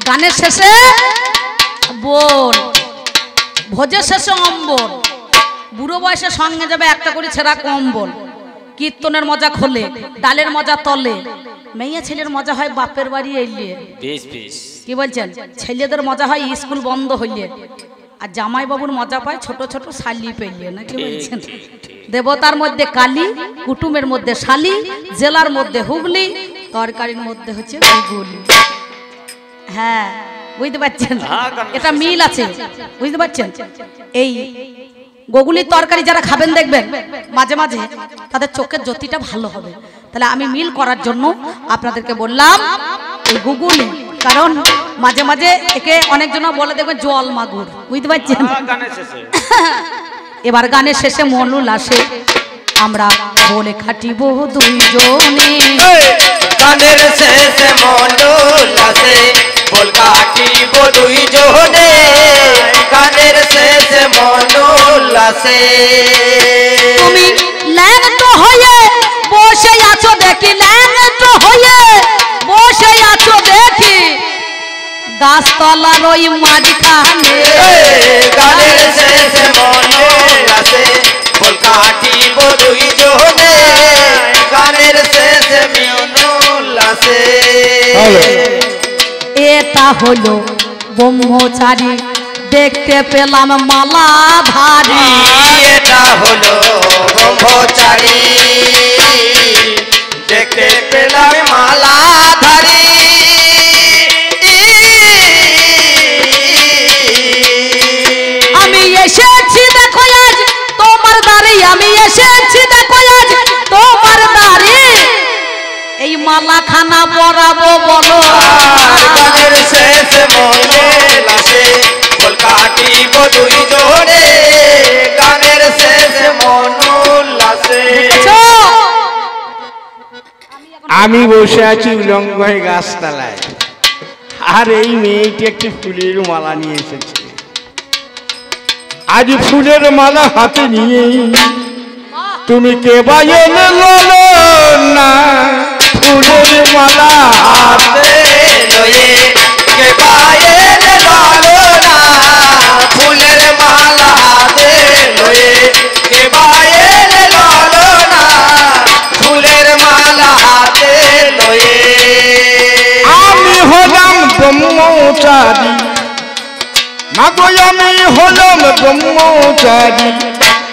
গানের শেষে বল, ভোজের শেষে অম্বল, বুড়ো বয়সে সঙ্গে যাবে একটা করে ছেঁড়া কম্বল, কীর্তনের মজা খোলে, ডালের মজা তলে, মেয়ে ছেলের মজা হয় বাপের বাড়ি এলে। কি বলছেন? ছেলেদের মজা হয় স্কুল বন্ধ হইলে, আর জামাই বাবুর মজা পায় ছোট ছোট শালি পেলে। না কি বলছেন? দেবতার মধ্যে কালী, কুটুমের মধ্যে শালি, জেলার মধ্যে হুগলি, তরকারির মধ্যে হচ্ছে গুগলি। হ্যাঁ বুঝতে পারছেন, এটা মিল আছে, বুঝতে পারছেন? এই গুগলির তরকারি যারা খাবেন দেখবেন মাঝে মাঝে তাদের চোখের জ্যোতিটা ভালো হবে। তাহলে আমি মিল করার জন্য আপনাদেরকে বললাম এই গুগলি, কারণ মাঝে মাঝে একে অনেকজন বলে দেখবেন জল মাগুর, বুঝতে পারছেন? এবার গানের শেষে মনুল আসে, আমরা বলে খাটিব দুইজনে। গানের শেষে মনুল আসে, বল কাটিব দুইজনে। গানের শেষে মনুল আসে। তুমি ল্যাংট হয়ে বসে আছো দেখি, ল্যাংট হয়ে বসে আছো দেখি গাছতলার ওই মাঝখানে। গানের শেষে মনুল আসে, বল কাটিব দুইজনে। গানের শেষে মনুল আসে। এটা হলো ব্রহ্মচারী, দেখতে পেলাম মালাধারী। এটা হলো ব্রহ্মচারী, দেখতে পেলাম মালাধারী। আমি এসেছি দেখো আজ তোমার দাঁড়ি, আমি এসেছি দেখো আজ তোমার দাঁড়ি, এই মালাখানা পরাবো বলো। গানের শেষে মনুল আসে, বল কাটিব দুইজনে। গানের শেষে মনুল আসে। আমি বসে আছি উলঙ্গ হয়ে গাছতলায়, আর এই মেয়েটি একটি ফুলের মালা নিয়ে এসেছে। আজ ফুলের মালা হাতে নিয়ে তুমি কে বাইলে ললো না, ফুলের মালা হাতে লয়ে কে বাইলে ললো না। ফুলের মালা হাতে লয়ে কে বাইলে ললো না। ফুলের মালা হাতে লয়ে। আমি হলাম ব্রহ্মচারী, মাগো আমি হলাম ব্রহ্মচারী,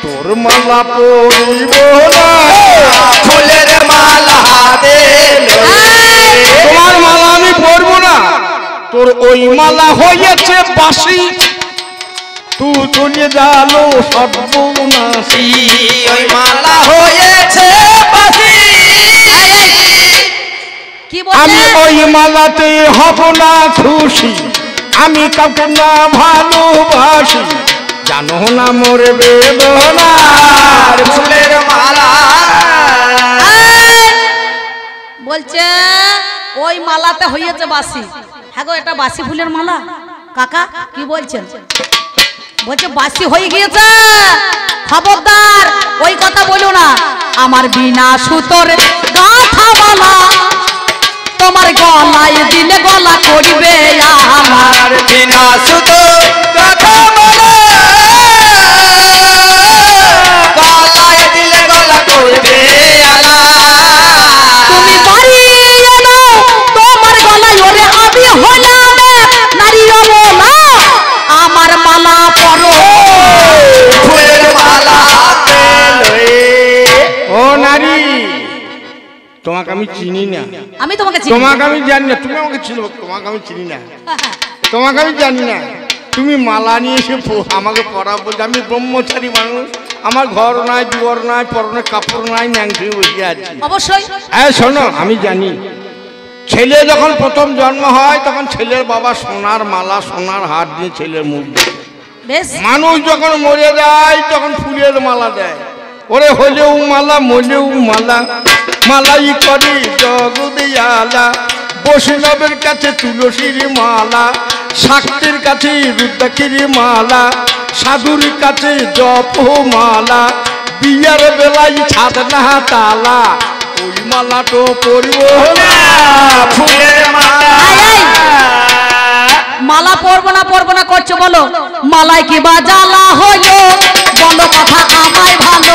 তোর মালা পরিব না। ফুলের মালা হাতে লয়ে। তোমার মালা আমি পরবো না, তোর ওই মালা হয়েছে বাসি, তুই চলে গেল সর্বনাশী। ওই মালা হয়েছে বাসি। কি আমি বলছে? ওই মালাতে হব না খুশি, আমি কাউকে না ভালোবাসি, জানো না মোর বেদনার ফুলের মালা। বলছে ওই মালাতে হয়েছে বাসি। হ্যাঁ গো, এটা বাসি ফুলের মালা। কাকা কি বলছেন? বলছে বাসি হয়ে গিয়েছে, খবরদার ওই কথা বলো না। আমার বিনা সুতোর গাঁথা মালা তোমার গলায় দিলে গলা করবে আমার। বিনা সুতো কথা বলে, গলায় দিলে গলা করবে আলা। তুমি বাড়ি এলো তোমার গলায় ওরে আমি হলাম নারী অবলা, আমার মালা পরো। ফুলের মালা হাতে লয়ে। ও নারী, তোমাকে আমি চিনি না, আমি তোমাকে চিনি। তোমাকে আমি জানি না, তুমি আমাকে চিনো, তোমাকে আমি চিনি না, তোমাকে আমি জানি না। তুমি মালা নিয়ে এসে আমাকে পড়া বলছো। আমি ব্রহ্মচারী মানুষ, আমার ঘর নাই, দুয়ার নাই, পরনে কাপড় নাই, ন্যাংটি বসে আছি। অবশ্যই হ্যাঁ শোনো, আমি জানি ছেলে যখন প্রথম জন্ম হয় তখন ছেলের বাবা সোনার মালা, সোনার হার দিয়ে ছেলের মুখ দেয়। বেশ, মানুষ যখন মরে যায় তখন ফুলের মালা দেয়। ওরে হলেও মালা, মলেও মালা, মালাই করি জগদিয়ালা। বৈষ্ণবের কাছে তুলসীর মালা, শাক্তের কাছে রুদ্রাক্ষীর মালা, সাধুর কাছে জপ মালা, বিয়ার বেলায় ছাদ না তালা, ওই মালা তো পরিব না। ফুলের মালা। না পড়বো না করছো বলো মালাই কি বা জ্বালা হলো বলো কথা আমায় ভালো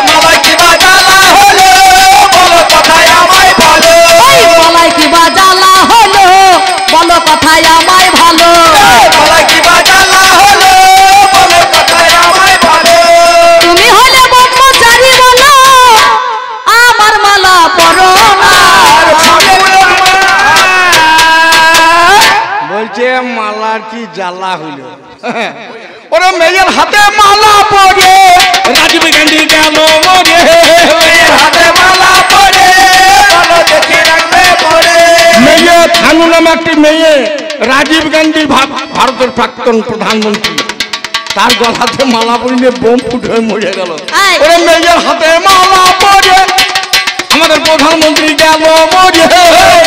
মালাই কি বা জ্বালা হলো বলো কথায় আমায় ভালো মালাই কি বা জ্বালা হলো বলো কথায় আমায় ভালো মালাই কি বা জ্বালা হলো বলো কথায় আমায় ভালো তুমি হলে ব্রহ্মচারী বলো আমার মালা পরো না বলছে মালার কি জ্বালা হইল ওরে মেয়ের হাতে মালা পরে রাজীব গান্ধী গেল মরে মেয়ের হাতে মালা পরে বলো দেখে রাখবে পরে মেয়ে থানু নামে একটি মেয়ে রাজীব গান্ধী ভারতের প্রাক্তন প্রধানমন্ত্রী তার গলাতে মালা পরিলে বোম ফুট হয়ে মরে গেল ওরে মেয়ের হাতে মালা পরে আমাদের প্রধানমন্ত্রী গেল মরে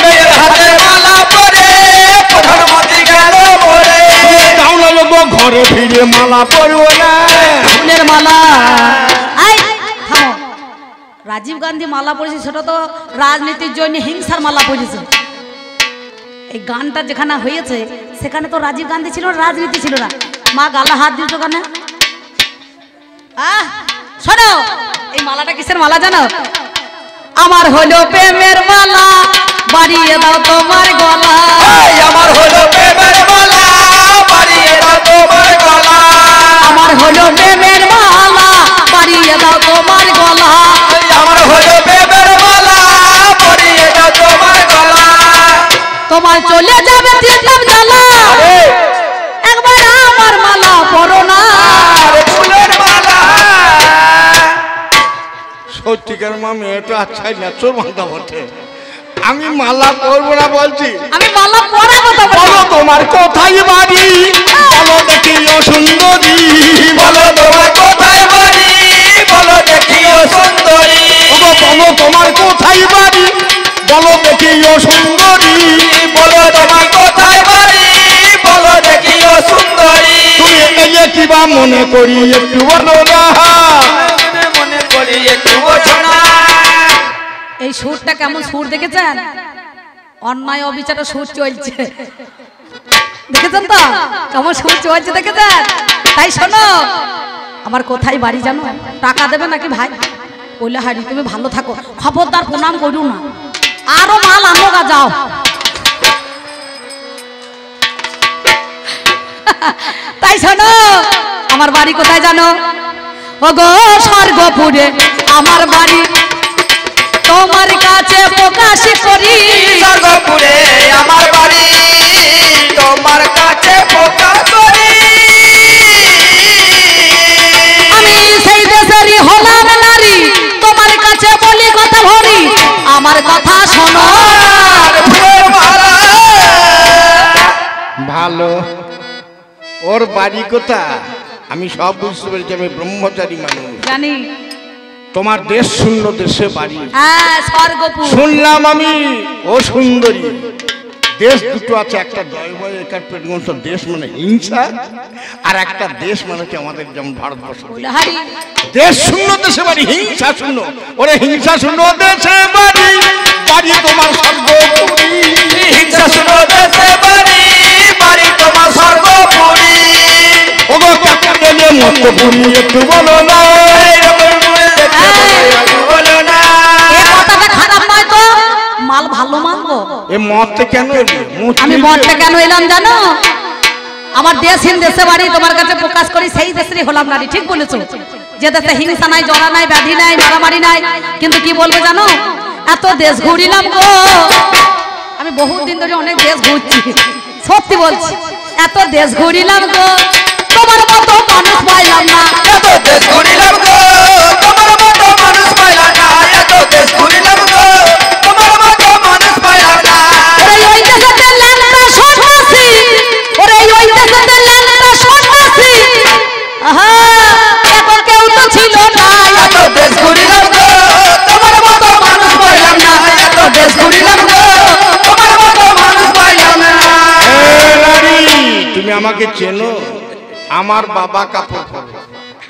মেয়ের হাতে মালা পরে প্রধানমন্ত্রী গেল পরে তাহলে লোক ঘরে ফিরে মালা পরবো না ফুলের মালা আই থামো রাজীব গান্ধী মালা পরেছে সেটা তো রাজনীতির জন্য হিংসার মালা পরেছে এই গানটা যেখানে হয়েছে সেখানে তো রাজীব গান্ধী ছিল না রাজনীতি ছিল না মা গালা হাত দিয়েছো কেন শোনো এই মালাটা কিসের মালা জানো আমার হলো প্রেমের মালা বাড়িয়ে দাও তোমার গলা আমার হলো প্রেমের মালা বাড়িয়ে দাও তোমার গলা আমার হলো প্রেমের মালা বাড়িয়ে দাও তোমার গলা আমার হলো প্রেমের মালা বাড়িয়ে দাও তোমার গলা তোমার চলে যাবে দিতাম জ্বালা একবার আমার মালা পরো না ফুলের মালা সত্যিকার মা মেয়েটা আচ্ছাই না চোর বান্ধা বটে আমি মালা পরবো না বলছি আমি মালা পরাবো বলো তোমার কোথায় বাড়ি বলো দেখি ও সুন্দরী বলো তোমার কোথায় বাড়ি বলো দেখি ও সুন্দরী বলো তোমার কোথায় বাড়ি বলো দেখি ও সুন্দরী বলো তোমার কোথায় বাড়ি বলো দেখি ও সুন্দরী তুমি এলে কিবা মনে করি একটু বলো না মনে করি একটু বোঝো না এই সুরটা কেমন সুর দেখেছেন অন্যায় অবিচারে সুর চলছে দেখেছেন তো কেমন সুর চলছে দেখেছেন তাই শোনো আমার কোথায় বাড়ি জানো টাকা দেবে নাকি ভাই বললে হারি তুমি ভালো থাকো খবরদার প্রণাম করু না আরো মাল আনো গা যাও তাই শোনো আমার বাড়ি কোথায় জানো ও গো স্বর্গপুরে আমার বাড়ি তোমার কাছে প্রকাশ করি স্বর্গপুরে আমার বাড়ি তোমার কাছে প্রকাশ করি আমি সেই দেশেরই হলাম নারী তোমার কাছে বলি কথা ভরি আমার কথা শোনো আর ফুলের মালা ভালো ওর বাড়ি কোথা আমি সব বুঝতে পেরেছি আমি ব্রহ্মচারী মানুষ জানি তোমার দেশ শূন্য দেশে বাড়ি হ্যাঁ স্বর্গপুর শুনলাম আমি ও সুন্দরী দেশ দুটো আছে একটা জয়ময় একাত্তরগঞ্জ দেশ মানে হিংসা আর একটা দেশ মানে হচ্ছে আমাদের যেমন ভারতবর্ষ হারি দেশ শূন্য দেশে বাড়ি হিংসা শূন্য ওরে হিংসা শূন্য দেশে বাড়ি বাড়ি তোমার স্বর্গপুরী হিংসা শুনো দেশে বাড়ি বাড়ি তোমার স্বর্গপুরী ওগো কাকা গেলে মতপুরী একটু বলো না বলো না এই কথাটা খারাপ নয় তো মাল ভালো মানবো এ মদতে কেন এলি আমি মরতে কেন এলাম জানো আমার দেশহীন দেশে বাড়ি তোমার কাছে প্রকাশ করি সেই দেশেরই হলাম নারী ঠিক বলেছো যে দেশে হিংসা নাই জড়া নাই ব্যাধি নাই মারামারি নাই কিন্তু কি বলবো জানো এত দেশ ঘুরিলাম গো আমি বহুত দিন ধরে অনেক দেশ ঘুরছি সত্যি বলছি এত দেশ ঘুরিলাম গো তোমার মতো মানুষ পাইলাম না এত দেশ ঘুরিলাম গো তোমার মতো মানুষ পাইলাম না এত দেশ ঘুরিলাম গো তোমার মতো মানুষ পাইলাম না ওরে ওই দেশেতে ল্যাংটা সন্ন্যাসী ওরে ওই দেশেতে ল্যাংটা সন্ন্যাসী আহা এখন কেউ তো ছিল না এত দেশ ঘুরিলাম গো তোমার মতো মানুষ পাইলাম না এত দেশ ঘুরিলাম গো তোমার মতো মানুষ পাইলাম না তুমি আমাকে চেনো আমার বাবা কাপড় পরে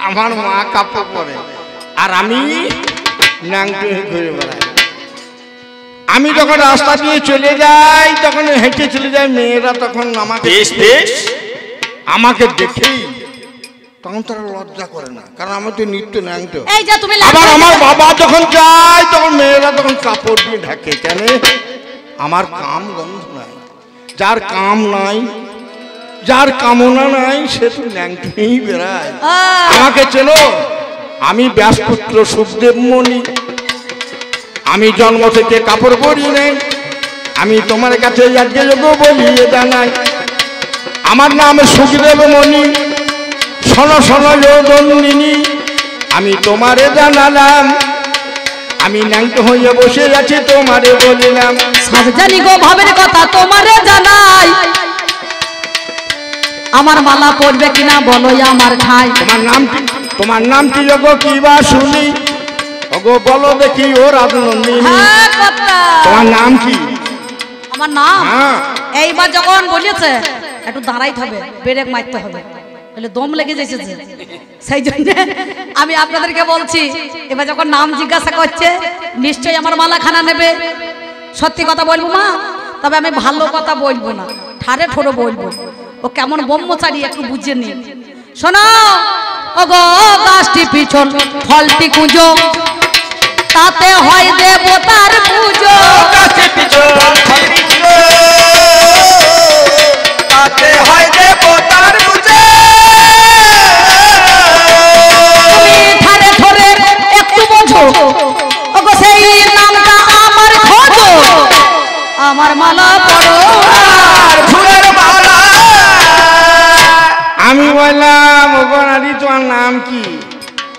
আমার মা কাপড় পরে আর আমি ন্যাংটো হয়ে ঘুরে বেড়াই আমি যখন রাস্তা দিয়ে চলে যাই তখন হেঁটে চলে যাই মেয়েরা তখন আমাকে বেশ বেশ আমাকে দেখেই তখন তারা লজ্জা করে না, কারণ আমি তো নিত্য ন্যাংটো। এই যে তুমি আবার আমার বাবা যখন যায় তখন মেয়েরা তখন কাপড় দিয়ে ঢাকে। কেন? আমার কাম গন্ধ নাই। যার কাম নাই, যার কামনা নাই, সে তো ন্যাংটোই বেড়ায়। আমাকে চেনো? আমি ব্যাসপুত্র সুখদেব মণি। আমি জন্ম থেকে কাপড় পরি নাই। আমি তোমার কাছে আজকে যোগ্য বলিয়ে জানাই, আমার নাম সুখদেব মণি। শোনো শোনো যোগিনী, আমি তোমারে জানালাম, আমি ন্যাংটো হয়ে বসে আছি তোমারে বলিলাম। সব জানি গো ভাবের কথা তোমারে জানাই, আমার মালা পড়বে কিনা বলো আমার খাই। তোমার নাম কি গো কি বা শুনি? ওগো বলো দেখি ও রাজনন্দিনী, হ্যাঁ কথা। তোমার নাম কি? আমার নাম হ্যাঁ। এইবার যখন বলেছে একটু দাঁড়াইতে হবে, ব্রেক মারতে হবে, বলে দম লেগে যাচ্ছে যে, সেই জন্য আমি আপনাদেরকে বলছি এবার যখন নাম জিজ্ঞাসা করছে নিশ্চয়ই আমার মালাখানা নেবে। সত্যি কথা বলবো মা, তবে আমি ভালো কথা বলবো না, ঠাড়ে ঠোড়ো বলবো। ও কেমন ব্রহ্মচারী একটু বুঝে নি। শোনো ও গো গাছটি পিছন ফলটি কুঁজো, তাতে হয় দেবতার পুজো। গাছে পিছন ফলটি কুঁজো, তাতে হয় দেবতার পুজো। তুমি ঠাড়ে ঠোড়ে একটু বোঝো, ও গো সেই নামটা আমার খোঁজো। আমার মালা পড়ো আর ফুলের মালা। আমি বললাম ওগো নারী তোমার নাম কি?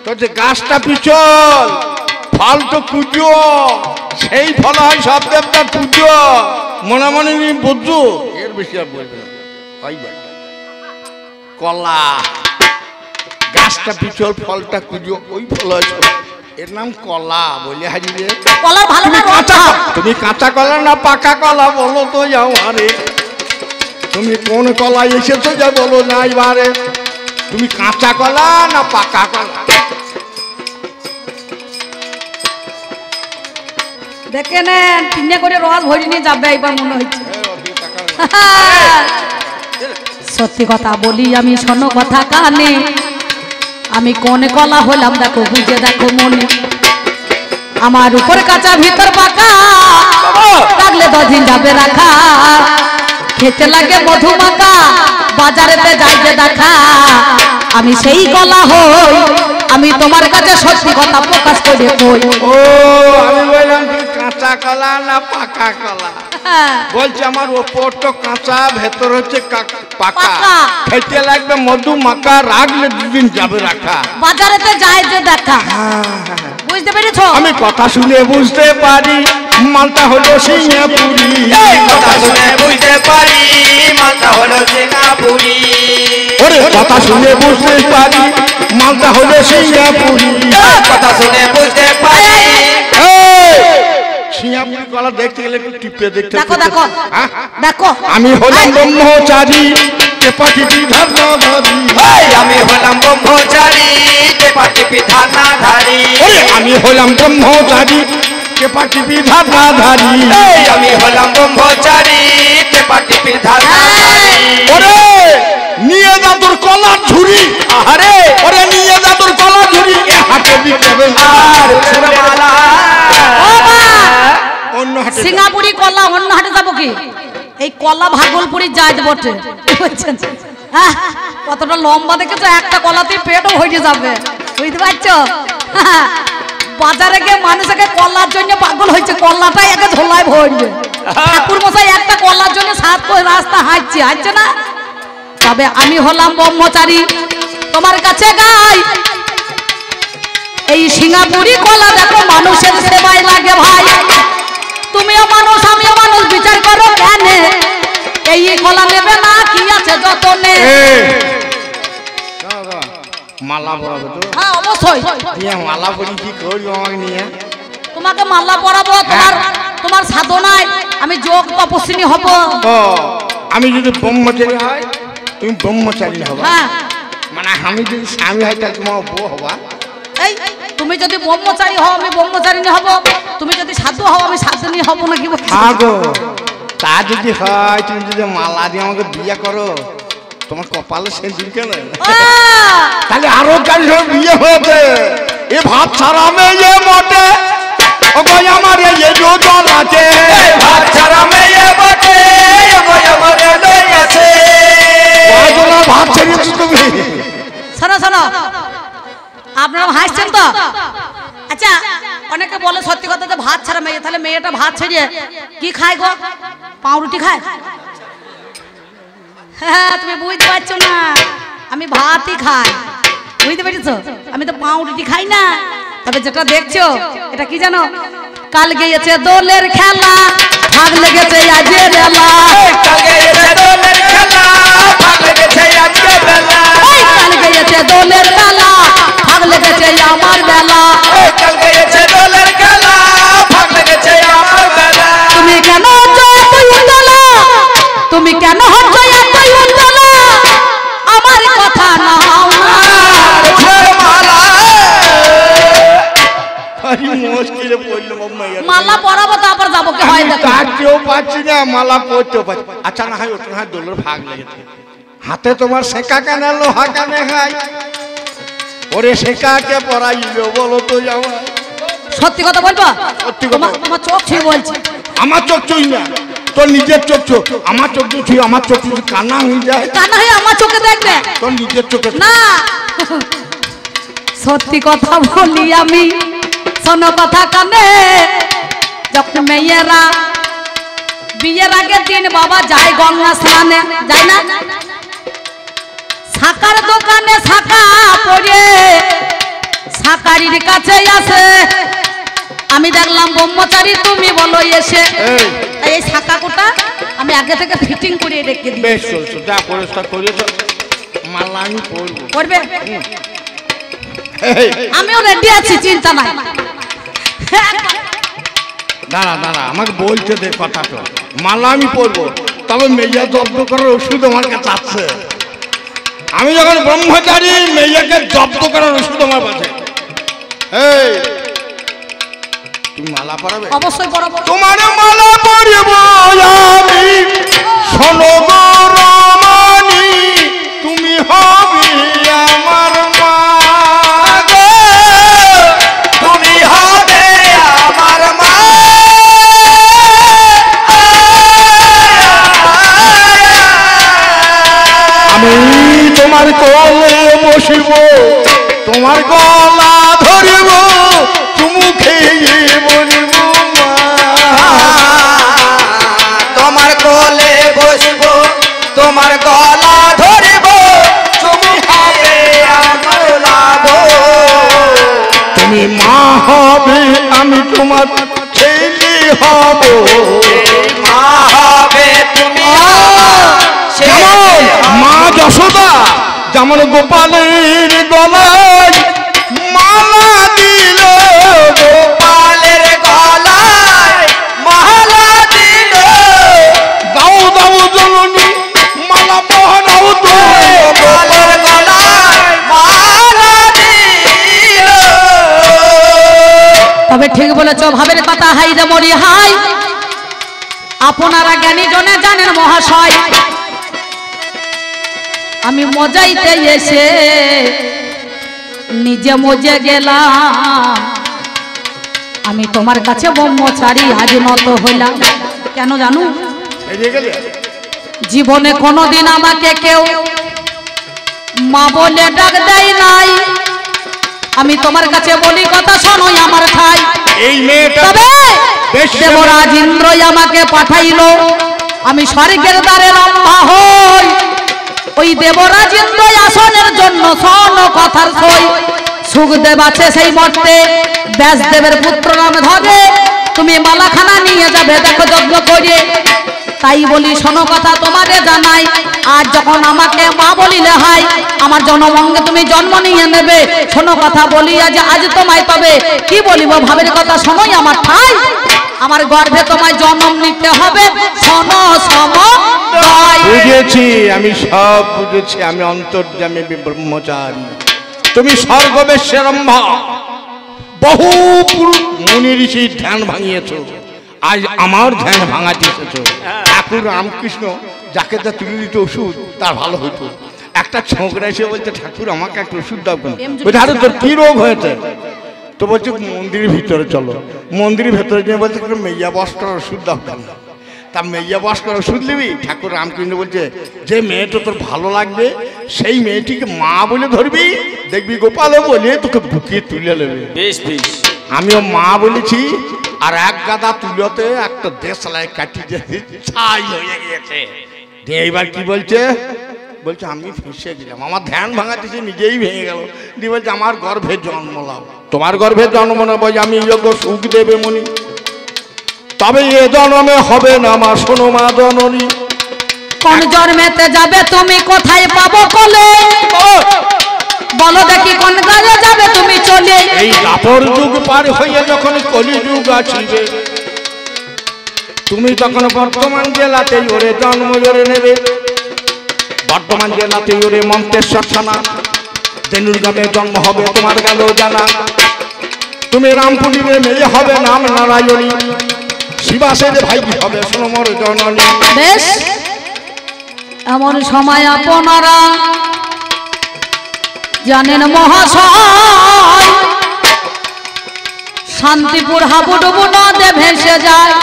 তো যে গাছটা পিছল, ফল তো পুজো, সেই ফল হয় সব দেবতার পুজো। মনে মনে বুঝছো, এর বেশি আর বলবে না। কলা, গাছটা পিছল ফলটা কুজো, ওই ফল হয় সব। এর নাম কলা বলে হারিয়ে। কলা ভালো না কাঁচা, তুমি কাঁচা কলা না পাকা কলা বলো তো যাও। আরে তুমি কোন কলা এসেছো যা বলো না এবারে। তুমি কাঁচা কলা না পাকা কলা? দেখে নেন তিনে করে রস ভরি নিয়ে যাবে এবার মনে হচ্ছে। সত্যি কথা বলি আমি, শোনো কথা কানে, আমি কোন কলা হলাম দেখো বুঝে দেখো মনে। আমার উপর কাঁচা ভিতর পাকা, লাগলে 10 দিন যাবে রাখা। খেতে লাগে মধু মাখা, বাজারেতে যাইতে দেখা। আমি সেই কলা হই, আমি তোমার কাছে সত্যি কথা প্রকাশ করে কই। ও আমি বললাম তুমি কাঁচা কলা না পাকা কলা? বলছে আমার ওপর তো কাঁচা, ভেতর হচ্ছে পাকা। পাকা। খেতে লাগবে মধু মাখা, রাখলে 2 দিন যাবে রাখা। বাজারেতে যাই যে দেখা। বুঝতে পেরেছো? আমি কথা শুনে বুঝতে পারি, মালটা হলো সিঙ্গাপুরি। এই কথা শুনে বুঝতে পারি, মালটা হলো সিঙ্গাপুরি। ওরে কথা শুনে বুঝতে পারি, মালটা হলো সিঙ্গাপুরি। এই কথা শুনে বুঝতে পারি। সিঙ্গাপুরি কলা দেখতে গেলে একটু টিপে দেখতে। দেখো দেখো হ্যাঁ? দেখো। আমি হলাম ব্রহ্মচারী, টেপাটি বিধান ধরি। এই আমি হলাম ব্রহ্মচারী, টেপাটি বিধান ধারী। ওরে আমি হলাম ব্রহ্মচারী, টেপাটি বিধান ধারি। এই আমি হলাম ব্রহ্মচারী, টেপাটি বিধান ধারী। ওরে নিয়ে যা তোর কলার ঝুড়ি। আরে ওরে নিয়ে যা তোর কলার ঝুড়ি, এ হাতে বিকেবে আর ফুলের মালা। ও মা, অন্য হাতে। সিঙ্গাপুরি কলা অন্য হাটে যাবো কি? এই কলা ভাগলপুরি জাত বটে, বুঝছেন? হ্যাঁ, কতটা লম্বা দেখেছো, একটা কলাতেই পেটও হয়ে যাবে, বুঝতে পারছো? বাজারে গিয়ে মানুষকে কলার জন্য পাগল হয়েছে, কলাটাই একে ঝোলায় ভরবে। ঠাকুর মশাই একটা কলার জন্য 7 করে রাস্তা হাঁটছে না। তবে আমি হলাম ব্রহ্মচারী, তোমার কাছে গাই এই সিঙ্গাপুরি কলা দেখো মানুষের সেবায় লাগে ভাই। তুমিও মানুষ আমিও মানুষ, বিচার করো কেন? এই কলা নেবে না কি আছে যতনে? মালা পরাবে তো? হ্যাঁ অবশ্যই। নিয়ে মালা পরি কি করবো আমাকে নিয়ে? তোমাকে মালা পরাবো, তোমার সাধনায় আমি যোগ তপস্বিনী হব। ও আমি যদি ব্রহ্মচারী হয়, তুমি ব্রহ্মচারী হবা? হ্যাঁ, মানে আমি যদি স্বামী হয় তাহলে তোমার বউ হবা? এই তুমি যদি ব্রহ্মচারী হও আমি ব্রহ্মচারিণী হব, তুমি যদি সাধু হও আমি সাধুনী হব না কি বলছো? হ্যাঁ গো, তা যদি হয় তুমি যদি মালা দিয়ে আমাকে বিয়ে করো, তোমার কপালে সেদিন কেন ও, তাহলে আরো কারি সব বিয়ে হয়েছে এ ভাত ছাড়া মেয়ে মোটে ও কই আমার এই জল আছে ভাত ছাড়া মেয়ে বটে আমার লই আছে কয়জনা ভাত ছেড়েছো তুমি শোনো শোনো, আপনারা হাসছেন তো? আচ্ছা, অনেকে বলে সত্যি কথা যে ভাত ছাড়া মেয়ে, তাহলে মেয়েটা ভাত ছেড়ে কি খায় গো? পাউরুটি খায়? হ্যাঁ, তুমি বুঝতে পারছো না, আমি ভাতই খাই, বুঝতে পেরেছো? আমি তো পাউরুটি খাই না। তবে যেটা দেখছো এটা কি জানো? কাল গিয়েছে দোলের খেলা, ভাগ লেগেছে আজের বেলা। কালকে এসে দোলের খেলা ভাগ লেগেছে আজকে বেলা কাল গিয়েছে দোলের খেলা, ভাগ লেগেছে আমার বেলা। কালকে এসে দোলের খেলা ভাগ লেগেছে আমার বেলা তুমি কেন হচ্ছ এতই উতলা? তুমি কেন হচ্ছ এতই উতলা? আমার কথা নাও না। ওঠের মালা আরে মুশকিলে পড়লো মাম্মা মালা পরাবো তারপর যাবো, কি হয় দেখো। কাটতেও পাচ্ছি না মালা পড়তেও পাচ্ছি। আচ্ছা না হয় ওটা না হয় দোলের ভাগ লেগেছে, হাতে তোমার শেখা কেন লোহা কেনে খাই? ওরে শেখাকে পড়াইলো বলো তো আমার সত্যি কথা বলবো? সত্যি কথা। তোমার চোখ ছুঁয়ে বলছি। আমার চোখ চুই না, তোর নিজের চোখ চোখ আমার চোখ ছুঁই, আমার চোখ যদি কান্না হয়ে যায় তা না হয় আমার চোখে দেখবে তোর নিজের চোখে না। সত্যি কথা বলি আমি, শোনো কথা কানে। যখন মেয়েরা বিয়ের আগের দিন বাবা যায় গঙ্গা স্নানে, যায় না? শাকার দোকানে শাকা পড়ে শাকারির কাছে আসে। আমি দেখলাম ব্রহ্মচারী, তুমি বলো এসে। এই তাই এই শাকা কোটা আমি আগে থেকে ফিটিং করে রেখে দিই। বেশ চলছো, যা পরিষ্কার করেছ মালা আমি পড়বো। করবে? এই, আমিও রেডি আছি, চিন্তা নাই। দাঁড়া দাঁড়া আমাকে বলতে দে কথাটা। মালা আমি পড়বো, তবে মেয়ে জব্দ করার ওষুধ আমার কাছে আছে। আমি যখন ব্রহ্মচারী, মেয়েকে জব্দ করার ওষুধ আমার কাছে। এই তুমি মালা পড়াবে? অবশ্যই পড়াবো। তোমার মালা পড়ব আমি, শোনো গো রমণী, তুমি হবে আমার মা গো। তুমি হবে আমার মা আমি তোমার কোলে বসিব, তোমার গলা ধরিব, চুমু খেয়ে বলিব মা। তোমার কোলে বসবো তোমার গলা ধরিব তুমি হবে আমার লাভ তুমি মা হবে, আমি তোমার ছেলে হব। মা হবে তুমি যেমন মা যশোদা যেমন গোপালের গলায় মালা দিল, গোপালের গলায় মালা দিল দাও দাও জননী মালা পহরাও তো। গোপালের গলায় মালা দিল তবে ঠিক বলেছ, ভাবের কথা হাই রে মরি হাই। আপনারা জ্ঞানী জনে জানেন মহাশয়, আমি মজাইতে এসে নিজে মজে গেলাম। আমি তোমার কাছে ব্রহ্মচারী আজ নত হইলাম। কেন জানো? এদিকে গেলে জীবনে কোনোদিন আমাকে কেউ মা বলে ডাক দেয় নাই। আমি তোমার কাছে বলি কথা শোনোই আমার ঠাই। এই মেয়েটা তবে বেশ দেবরাজ ইন্দ্রই আমাকে পাঠাইলো, আমি স্বর্গের দ্বারে রম্ভা হই। ওই দেবরাজ ইন্দ্রই আসনের জন্য শোন কথার সই। সুখদেব আছে সেই মর্তে, ব্যাসদেবের পুত্র নাম ধরে। তুমি মালাখানা নিয়ে যাবে দেখো যজ্ঞ করে। তাই বলি শোনো কথা তোমারে জানাই, আজ যখন আমাকে মা বলিলে হয়, আমার জনমঙ্গে তুমি জন্ম নিয়ে নেবে। শোনো কথা বলি আজ তোমায়, তবে কি বলিব ভাবের কথা শোনোই আমার ঠাই। আমার গর্ভে তোমায় জন্ম নিতে হবে, শোনো সমদয়। বুঝেছি, আমি সব বুঝেছি। আমি অন্তর্যামী ব্রহ্মচারী, তুমি স্বর্গবেশ্যের রম্ভা। বহু পুরুষ মুনি ঋষির ধ্যান ভাঙিয়েছ, আজ আমার ধ্যান ভাঙাতে এসেছ। ঠাকুর রামকৃষ্ণ যাকে যা তুলে দিত ওষুধ তার ভালো হতো। একটা ছোকরা এসে বলছে ঠাকুর আমাকে একটা ওষুধ দাও কেন? বলছে আরে তোর কি রোগ হয়েছে? তো বলছে মন্দিরের ভিতরে চলো। মন্দিরের ভেতরে গিয়ে বলছে মেয়া বস করার ওষুধ দাও কেন? তা মেয়া বস করার ওষুধ নিবি? ঠাকুর রামকৃষ্ণ বলছে যে মেয়েটা তোর ভালো লাগবে সেই মেয়েটিকে মা বলে ধরবি, দেখবি গোপালও বলে তোকে বুকিয়ে তুলে নেবে। বেশ বেশ। আমিও মা বলেছি, আর এক গাদা তুলোতে একটা দেশলাই কাটিয়ে ছাই হয়ে গিয়েছে। এইবার কি বলছে? বলছে আমি ফেঁসে গেলাম, আমার ধ্যান ভাঙাতেছি নিজেই ভেঙে গেল। দিয়ে বলছে আমার গর্ভে জন্ম লাও। তোমার গর্ভে জন্ম না বলছে আমি যোগ্য সুখ দেবে মনি, তবে এ জন্মে হবে না মা, শোনো মা জননী। কোন জন্মেতে যাবে তুমি, কোথায় পাবো কোলে? বলো দেখি কোন কাজে যাবে তুমি চলে? এই দাপর যুগ পার হয়ে যখন কলি যুগ আসিবে, তুমি তখন বর্তমান জেলাতেই ওরে জন্ম জোরে নেবে। বর্তমান জেলাতেই ওরে মন্তেশ্বর থানা দেনুর গ্রামে জন্ম হবে তোমার গেল জানা। তুমি রামপুরীর মেয়ে হবে নাম নারায়ণী, শিবাসের ভাই হবে সোনমর জননী। বেশ, এমন সময় আপনারা জানেন মহাশয়, শান্তিপুর হাবুডুবু নদে ভেসে যায়।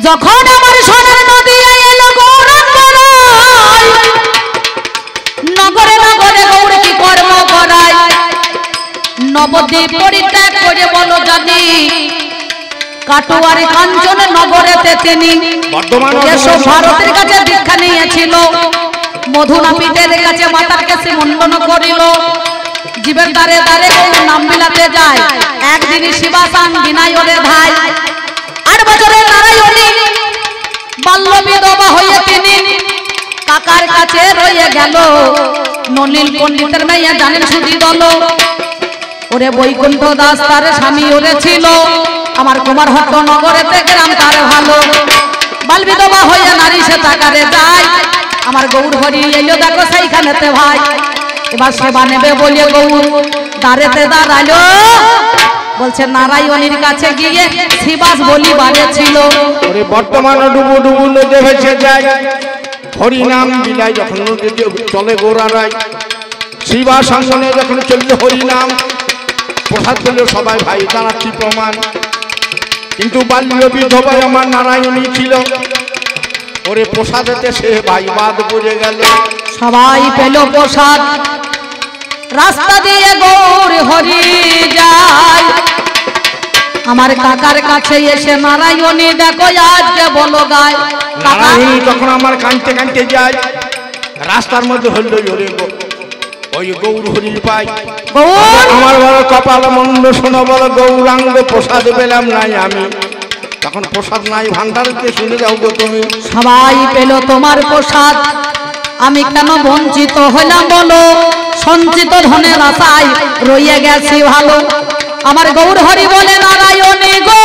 যখন আমার সোনার নদী এলো গৌরাঙ্গ রায়, নগরে নগরে গৌর কি কর্ম করায়? নবদ্বীপ পরিত্যাগ করে বলো জানি, কাটোয়ারি কাঞ্চন নগরেতে তিনি এসব ভারতের কাছে দীক্ষা নিয়েছিল। মধুনাপিতের কাছে মাতার কাছে মন্ডন করিল। জীবের দ্বারে দ্বারে নাম বিলাতে যায়, একদিনই শিবাসান বিনায়রে ধাই। 8 বছরের নারায়ণী বাল্য বিধবা হয়ে তিনি কাকার কাছে রয়ে গেল। নলিল পণ্ডিতের মেয়ে জানেন সুধি দল, ওরে বৈকুণ্ঠ দাস তার স্বামী ওরে ছিল। আমার কুমার হট্ট নগরেতে গ্রাম তার ভালো, বাল বিধবা হয়ে নারী সে তাকারে যায়। আমার গৌর হরি এলো দেখো সেইখানেতে ভাই। এবার সেবা নেবে বলে গৌর দাঁড়েতে দাঁড়ালো, বলছে নারায়ণীর কাছে গিয়ে শিবাস বলি বাড়েছিল। ওরে বর্তমান ডুবু ডুবু নদে ভেসে যায়, হরি নাম বিলায় যখন নদীতে চলে গোড়ারায়। শিবা সঙ্গনে যখন চললে হরি নাম, প্রসাদ পেল সবাই ভাই জানাচ্ছি প্রমাণ। কিন্তু বাল্য বিধবায় আমার নারায়ণী ছিল, ওরে প্রসাদেতে সে ভাই বাদ পড়ে গেল। সবাই পেল প্রসাদ, রাস্তা দিয়ে গৌর হরি যায়। আমার কাকার কাছে এসে নারায়ণী দেখো আজকে বলো গায়। নারায়ণী তখন আমার কাঁদতে কাঁদতে যায়, রাস্তার মধ্যে হল ওই গৌর হরি পাই। আমার বড় কপাল মন্দ শোনো বলো গৌরাঙ্গ প্রসাদ পেলাম নাই আমি। তখন প্রসাদ নাই ভান্ডারতে শুনে যাও গো তুমি। সবাই পেল তোমার প্রসাদ, আমি কেন বঞ্চিত হইলাম বলো? সঞ্চিত ধনের আশায় রইয়ে গেছি ভালো। আমার গৌর হরি বলে নারায়ণী গো,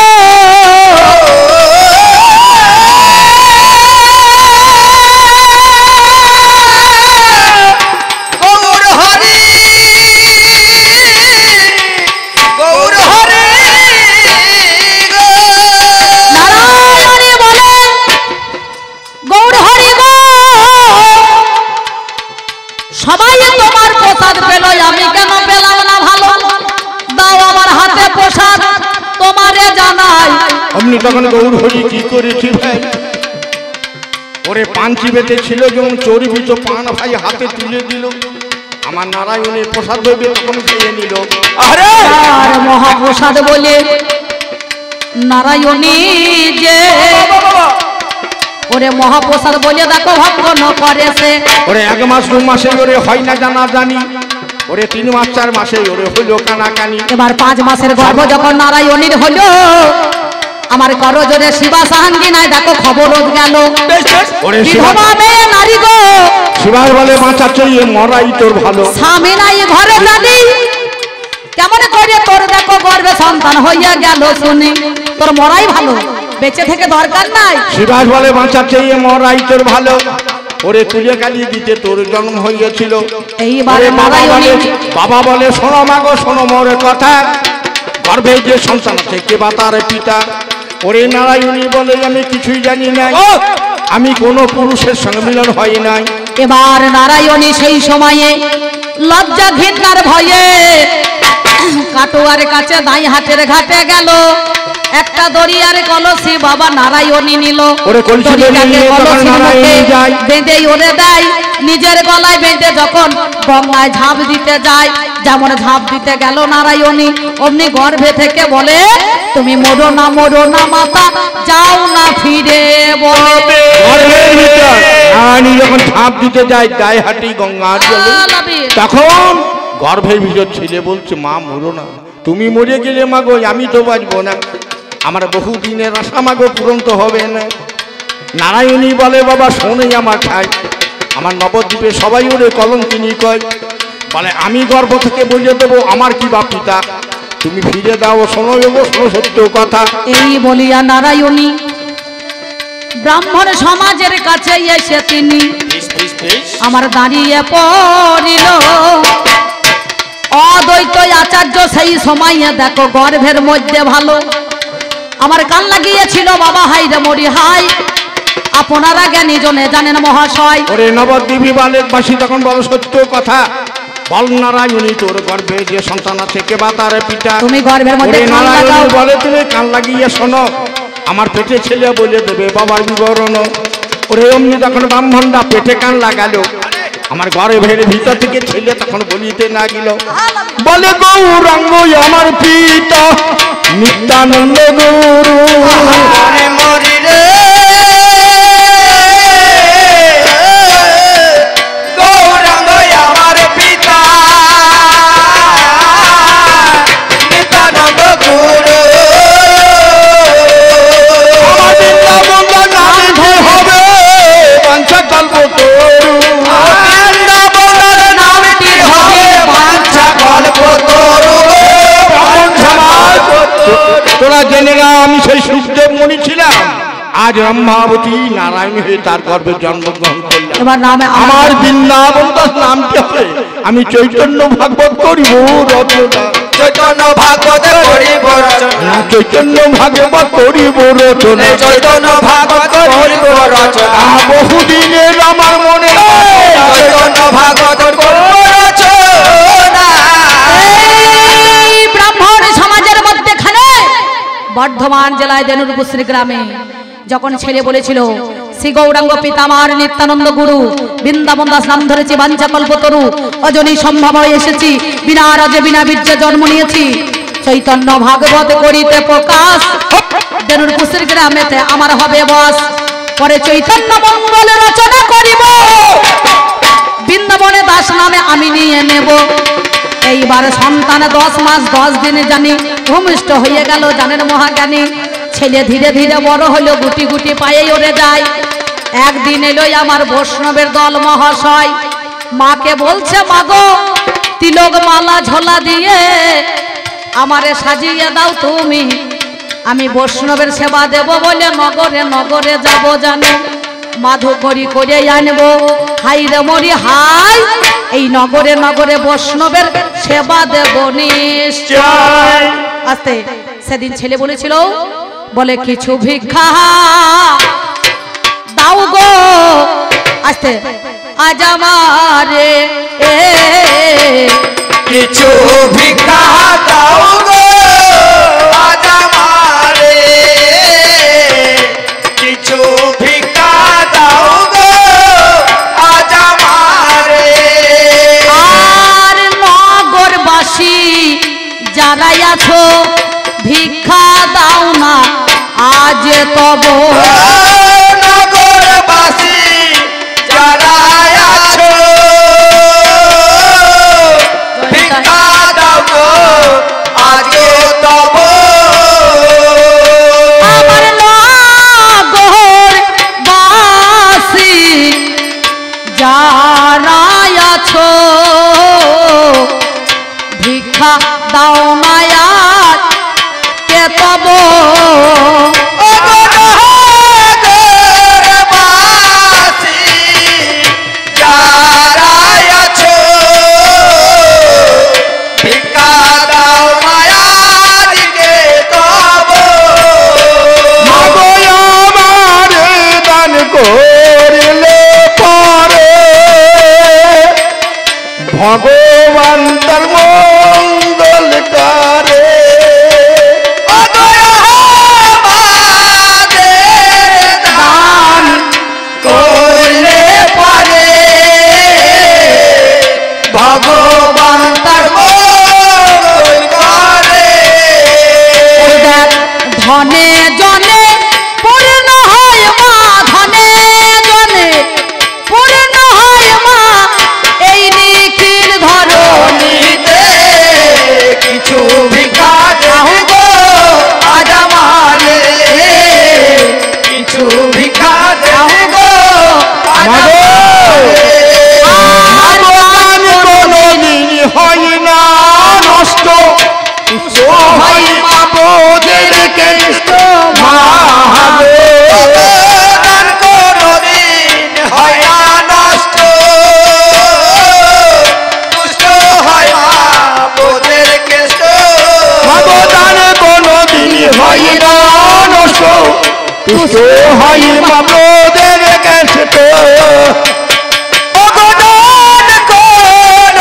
সবাই তোমার প্রসাদ পেল, আমি কেন পেলাম না ভালো? দাও আমার হাতে প্রসাদ তোমারে জানাই। অমনি তখন গৌর হরি কি করেছি ভাই, ওরে পাঞ্চি বেঁধে ছিল যেমন চর্বিত পান ভাই হাতে তুলে দিল। আমার নারায়ণের প্রসাদ হইবে তখন খেয়ে নিল। আরে আর মহাপ্রসাদ বলে নারায়ণী যে, ওরে মহাপ্রসাদ বলে দেখো ভক্ষণ করেছে। ওরে 1 মাস 2 মাসে ওরে হয় না জানা জানি, ওরে 3 মাস 4 মাসে ওরে হইলো কানাকানি। এবার 5 মাসের গর্ভ যখন নারায়ণীর হলো, আমার করজোরে শিবা সাহাঙ্গি নাই দেখো খবর গেল। ওরে শিবা বিধবা মেয়ে নারী গো, শিবার বলে বাঁচা চাইয়ে মরাই তোর ভালো। স্বামী নাই ঘরে জানি, কেমন করে তোর দেখো গর্ভে সন্তান হইয়া গেল শুনি। তোর মরাই ভালো, বেঁচে থেকে দরকার নাই। শিবাস বলে বাঁচা চাইয়ে মরাই তোর ভালো, ওরে তুলে কালিয়ে দিতে তোর জন্ম হইয়াছিল। এইবারে নারায়ণী বাবা বলে শোনো মাগো শোনো মোর কথা, গর্ভে যে সন্তান আছে কে বা তার পিতা। ওরে নারায়ণী বলে আমি কিছুই জানি না, আমি কোনো পুরুষের সঙ্গে মিলন হয় নাই। এবার নারায়ণী সেই সময়ে লজ্জা ঘৃণার ভয়ে কাটোয়ার কাছে দাই হাটের ঘাটে গেল। একটা দরিয়ার কলসি বাবা নারায়ণী নিল। ওরে কলসি দড়িটাকে নিয়ে তখন কলসির নারায়ণী মুখে যায়। বেঁধেই ওরে দেয়, নিজের গলায় বেঁধে যখন গঙ্গায় ঝাঁপ দিতে যায়, যেমন ঝাঁপ দিতে গেল নারায়ণী, অমনি গর্ভে থেকে বলে তুমি মরো না মাতা, যাও না ফিরে বলে। গর্ভের ভিতর নারায়ণী যখন ঝাঁপ দিতে যায় গায়ে হাঁটি গঙ্গার জলে, তখন গর্ভের ভিতর ছেলে বলছে মা মরো না, তুমি মরে গেলে মাগো আমি তো বাঁচবো না, আমার বহু দিনের আশা মাগো পূরণ তো হবে না। নারায়ণী বলে বাবা শোনে আমার খাই, আমার নবদ্বীপে সবাই ওরে কলঙ্কিনী কয়, বলে আমি গর্ভ থেকে বলে দেবো আমার কি বা পিতা, তুমি ফিরে দাও, শোনো দেবো, শোনো সত্য কথা। এই বলিয়া নারায়ণী ব্রাহ্মণ সমাজের কাছে এসে তিনি আমার দাঁড়িয়ে পড়িল। অদ্বৈত আচার্য সেই সময়ে দেখো গর্ভের মধ্যে ভালো আমার কান লাগিয়েছিল বাবা, হাই রে মরি হাই, আপনারা জ্ঞানী জনে জানেন মহাশয়। ওরে নবদ্বীপী বালেকবাসী তখন বলো সত্য কথা, বল নারায়ণী তোর গর্ভে যে সন্তান আছে কে বা তার পিতা, তুমি গর্ভের মধ্যে ওরে কান লাগাও। নারায়ণী বলে তুমি কান লাগিয়ে শোনো, আমার পেটে ছেলে বলে দেবে বাবার বিবরণ। ওরে অমনি তখন ব্রাহ্মণরা পেটে কান লাগালো, আমার গর্ভের ভিতর থেকে ছেলে তখন বলিতে না গেল, বলে গৌরাঙ্গ আমার পিতা নিত্যানন্দ গুরু। মরি রে গৌরাঙ্গ আমার পিতা নিত্যানন্দ গুরু। আমার বৃন্দাবন নামে যে হবে বাঞ্ছা কল্প তরু। বৃন্দাবনের নামটি হবে বাঞ্ছা কল্প তরু। ব্রাহ্মণ সমাজ, তোরা জেনে না আমি সেই সুখদেব মুনি ছিলাম, আজ ব্রহ্মাবতী নারায়ণ হয়ে তার গর্ভে জন্মগ্রহণ করলাম। এবার নামে আমার বৃন্দাবন দাস নামটি হবে আমি চৈতন্য ভাগবত করিব রচনা। চৈতন্য ভাগবত করিব রচনা। চৈতন্য ভাগবত করিব রচনা। চৈতন্য ভাগবত করিব রচনা। বহুদিনের আমার মনে চৈতন্য ভাগবত করিব রচনা। এই ব্রাহ্মণ সমাজের মধ্যেখানে বর্ধমান জেলায় দেনুরপুশ্রী গ্রামে যখন ছেলে বলেছিল শ্রী গৌরাঙ্গ পিতামার নিত্যানন্দ গুরু বৃন্দাবন দাস নাম ধরেছি বাঞ্ছা কল্পতরু, অজনী সম্ভব হয়ে এসেছি, বিনা রাজে বিনা বীর্যে জন্ম নিয়েছি, চৈতন্য ভাগবত করিতে প্রকাশ, দেনুরপুশ্রী গ্রামেতে আমার হবে বস, পরে চৈতন্য মঙ্গল রচনা করিব, বৃন্দাবনে দাস নামে আমি নিয়ে নেব। এইবার সন্তান 10 মাস 10 দিনে জানি ভূমিষ্ঠ হয়ে গেল, জানেন মহাজ্ঞানী। ছেলে ধীরে ধীরে বড় হলো, গুটি গুটি পায়ে ওরে যায়। একদিন এলো আমার বৈষ্ণবের দল মহাশয়, মাকে বলছে মাগো তিলক মালা ঝোলা দিয়ে আমারে সাজিয়ে দাও তুমি, আমি বৈষ্ণবের সেবা দেব বলে নগরে নগরে যাব জানো, মাধু করি করে আনবো, হাই রে মরি হাই, এই নগরে নগরে বৈষ্ণবের সেবা দেব নিশ্চয়। আস্তে সেদিন ছেলে বলেছিল, বলে কিছু ভিক্ষা দাও গো, আস্তে আজ আমারে কিছু ভিক্ষা দাও গো আজ আমারে। কিছু ভিক্ষা দাও গো আজ আমারে। আর নগরবাসী যারাই আছো ভিক্ষা দাও না আজ তব, নগরবাসী যারা আছো ভিক্ষা দাও গো আজকে তব। আমার নগরবাসী যারাই আছো ভিক্ষা দাও না আজ কে তব, নগরবাসী যারা আছো ভিক্ষা দাও মায়াদিকে তব। আমারে দান কর হয় মাবদের কেষ্ট অগদান কোনদিন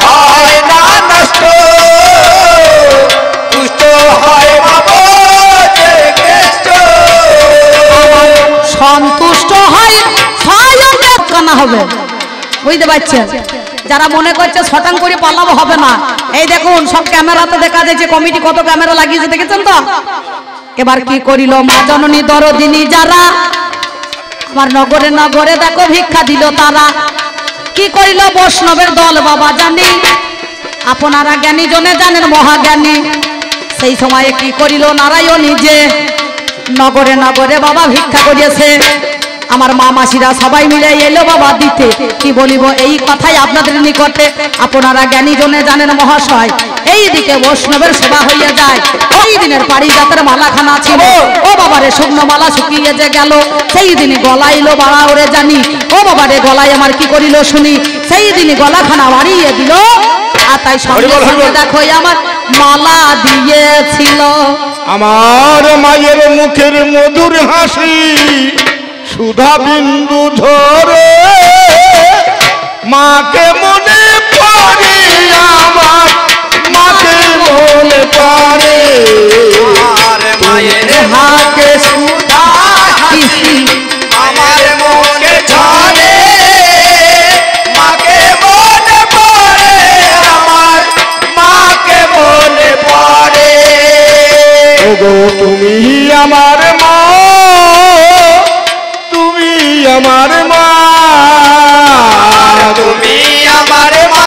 হয় না নষ্ট, পুষ্ট হয় মাবদের কেষ্ট। সন্তুষ্ট হয় স্বয়ং কানা হবে। বুঝতে পারছেন? যারা মনে করছে শটাং করে পালাবো হবে না, এই দেখুন সব ক্যামেরাতে দেখা যাচ্ছে, কমিটি কত ক্যামেরা লাগিয়েছে দেখেছেন তো। এবার কি করিল মা জননী দরদিনী যারা আমার নগরে নগরে দেখো ভিক্ষা দিল তারা। কি করিল বৈষ্ণবের দল বাবা জানি, আপনারা জ্ঞানী জনে জানেন মহাজ্ঞানী। সেই সময়ে কি করিল নারায়ণ নিজে নগরে নগরে বাবা ভিক্ষা করিয়েছে। আমার মা মাসিরা সবাই মিলে এলো বাবা দিতে। কি বলিব এই কথাই আপনাদের নিকটে, আপনারা জ্ঞানী জনে জানেন মহাশয়। এই দিকে বৈষ্ণবের সেবা হইয়া যায়। ওই দিনের পারিজাতের মালাখানা ছিল, ও বাবারে শুকনো মালা শুকিয়ে যে গেল। সেই দিনে গলাইলো বাড়া ওরে জানি, ও বাবারে গলায় আমার কি করিল শুনি। সেই দিনে গলাখানা বাড়িয়ে দিল, আর তাই সঙ্গে সঙ্গে দেখো আমার মালা দিয়েছিল। আমার মায়ের মুখের মধুর হাসি সুধা বিন্দু ঝরে, মাকে মনে পড়ে আমার, মাকে মনে পড়ে। আর মায়ের হাতে সুধা হাসি আমার মুখে ঝরে, মাকে মনে পড়ে আমার, মাকে মনে পড়ে। ওগো তুমি আমার মা, তুমি আমার মা।